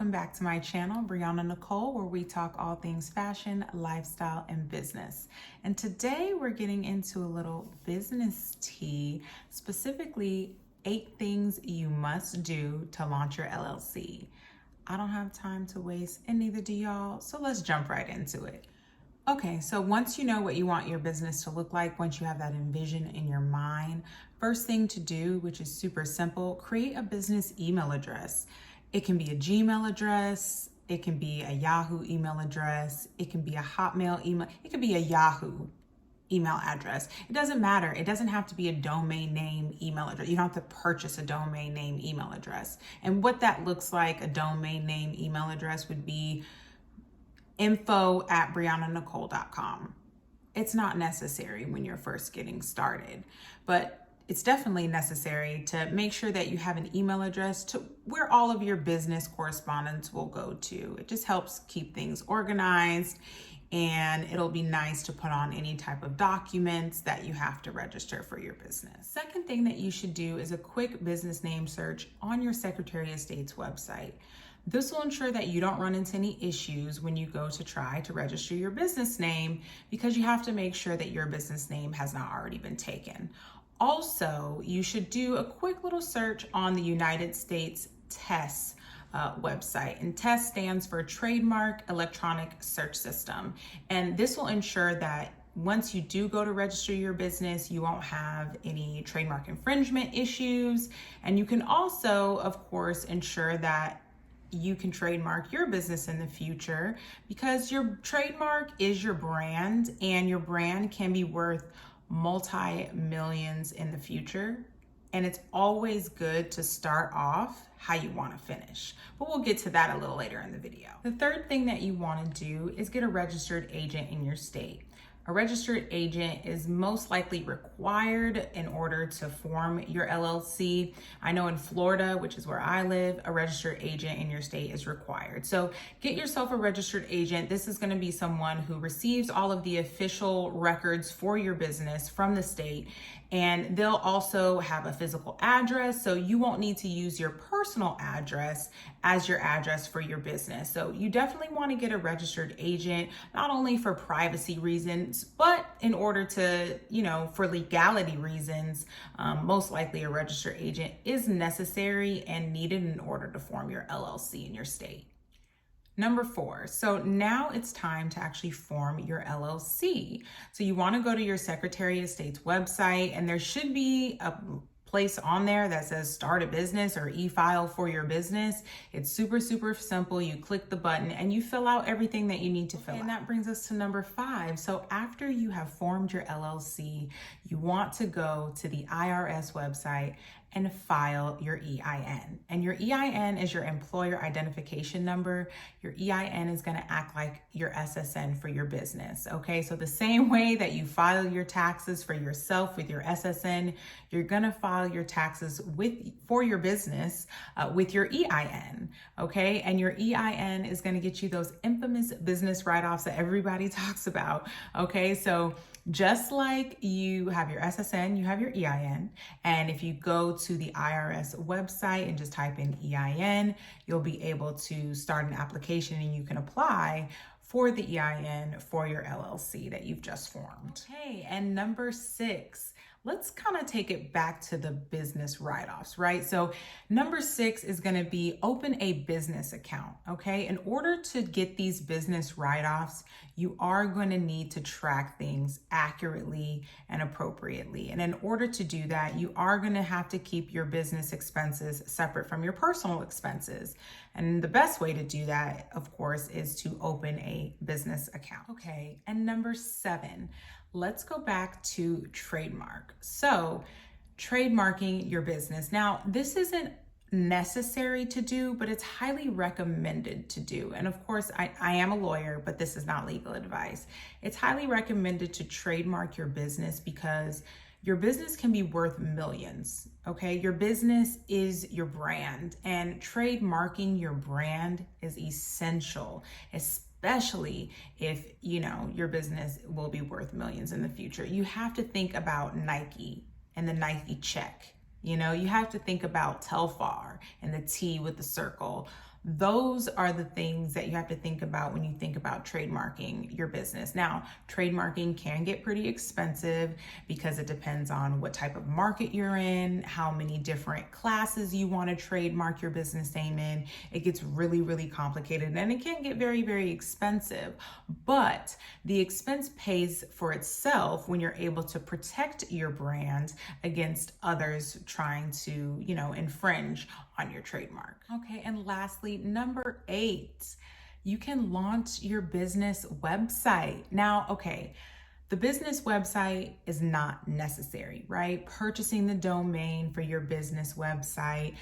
welcome back to my channel, Brianna Nicole, where we talk all things fashion, lifestyle, and business. And today we're getting into a little business tea, specifically 8 things you must do to launch your LLC. I don't have time to waste, and neither do y'all, so let's jump right into it. Okay, so once you know what you want your business to look like, once you have that envision in your mind, first thing to do, which is super simple, create a business email address. It can be a Gmail address, it can be a Yahoo email address, it can be a Hotmail email, it could be a Yahoo email address. It doesn't matter. It doesn't have to be a domain name email address. You don't have to purchase a domain name email address. And what that looks like, a domain name email address would be info@briannanicole.com. It's not necessary when you're first getting started, but it's definitely necessary to make sure that you have an email address to where all of your business correspondence will go to. It just helps keep things organized, and it'll be nice to put on any type of documents that you have to register for your business. Second thing that you should do is a quick business name search on your Secretary of State's website. This will ensure that you don't run into any issues when you go to try to register your business name, because you have to make sure that your business name has not already been taken. Also, you should do a quick little search on the United States TESS website, and TESS stands for Trademark Electronic Search System. And this will ensure that once you do go to register your business, you won't have any trademark infringement issues. And you can also, of course, ensure that you can trademark your business in the future, because your trademark is your brand, and your brand can be worth multi-millions in the future. And it's always good to start off how you want to finish. But we'll get to that a little later in the video. The third thing that you want to do is get a registered agent in your state. A registered agent is most likely required in order to form your LLC. I know in Florida, which is where I live, a registered agent in your state is required. So get yourself a registered agent. This is going to be someone who receives all of the official records for your business from the state, and they'll also have a physical address, so you won't need to use your personal address as your address for your business. So you definitely want to get a registered agent, not only for privacy reasons, but in order to, for legality reasons. Most likely a registered agent is necessary and needed in order to form your LLC in your state. Number 4, so now it's time to actually form your LLC. So you want to go to your Secretary of State's website, and there should be a place on there that says start a business or e-file for your business. It's super simple. You click the button and you fill out everything that you need to fill out. And that brings us to number 5. So after you have formed your LLC, you want to go to the IRS website and file your EIN. And your EIN is your employer identification number. Your EIN is going to act like your SSN for your business. Okay, so the same way that you file your taxes for yourself with your SSN, you're going to file your taxes for your business with your EIN. Okay, and your EIN is going to get you those infamous business write-offs that everybody talks about. Okay, so just like you have your SSN, you have your EIN. And if you go to the IRS website and just type in EIN, you'll be able to start an application, and you can apply for the EIN for your LLC that you've just formed. Okay, and number 6, let's kind of take it back to the business write-offs, right? So number 6 is going to be open a business account, okay? In order to get these business write-offs, you are going to need to track things accurately and appropriately. And in order to do that, you are going to have to keep your business expenses separate from your personal expenses. And the best way to do that, of course, is to open a business account. Okay, and number 7, let's go back to Trademark. So trademarking your business. Now, this isn't necessary to do, but it's highly recommended to do. And of course, I am a lawyer, but this is not legal advice. It's highly recommended to trademark your business because your business can be worth millions, okay? Your business is your brand, and trademarking your brand is essential, especially if, your business will be worth millions in the future. You have to think about Nike and the Nike check. You have to think about Telfar and the T with the circle. Those are the things that you have to think about when you think about trademarking your business. Now, trademarking can get pretty expensive because it depends on what type of market you're in, how many different classes you want to trademark your business name in. It gets really, really complicated and it can get very, very expensive. But the expense pays for itself when you're able to protect your brand against others trying to, infringe on your trademark. Okay, and lastly, number 8, you can launch your business website. Now, okay, the business website is not necessary, right? Purchasing the domain for your business website,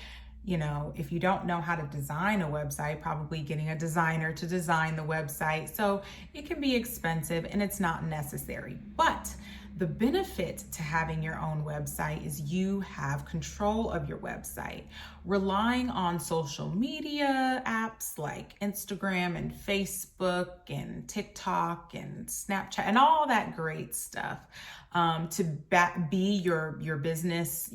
if you don't know how to design a website, probably getting a designer to design the website. So it can be expensive and it's not necessary. But the benefit to having your own website is you have control of your website. Relying on social media apps like Instagram and Facebook and TikTok and Snapchat and all that great stuff to be your business,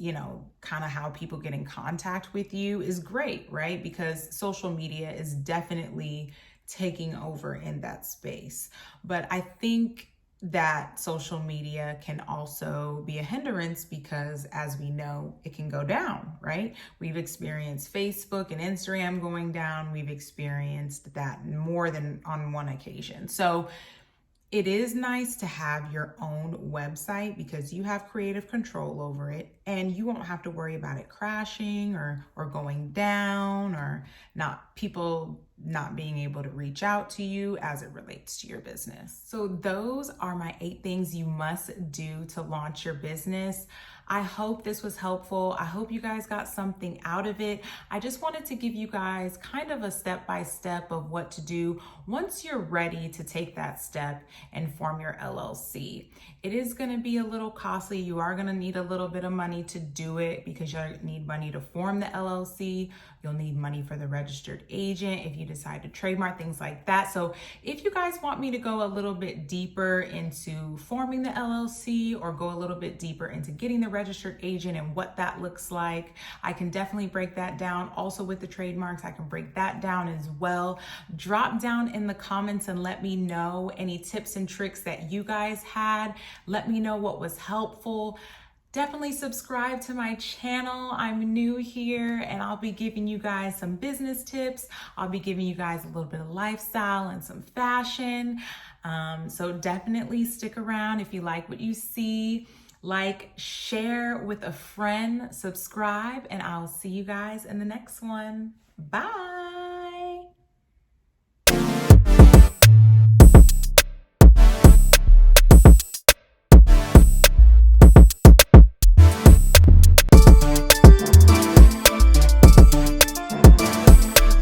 kind of how people get in contact with you is great, right? Because social media is definitely taking over in that space. But I think that social media can also be a hindrance because, as we know, it can go down, right? We've experienced Facebook and Instagram going down. We've experienced that more than on one occasion. So it is nice to have your own website because you have creative control over it and you won't have to worry about it crashing or going down or people not being able to reach out to you as it relates to your business. So those are my 8 things you must do to launch your business. I hope this was helpful. I hope you guys got something out of it. I just wanted to give you guys kind of a step-by-step of what to do once you're ready to take that step and form your LLC. It is going to be a little costly. You are going to need a little bit of money to do it because you'll need money to form the LLC. You'll need money for the registered agent if you decide to trademark, things like that. So if you guys want me to go a little bit deeper into forming the LLC or go a little bit deeper into getting the registered agent and what that looks like, I can definitely break that down. Also with the trademarks, I can break that down as well. Drop down in the comments and let me know any tips and tricks that you guys had. Let me know what was helpful. Definitely subscribe to my channel. I'm new here and I'll be giving you guys some business tips. I'll be giving you guys a little bit of lifestyle and some fashion. So definitely stick around if you like what you see. Like, share with a friend, subscribe, and I'll see you guys in the next one. Bye.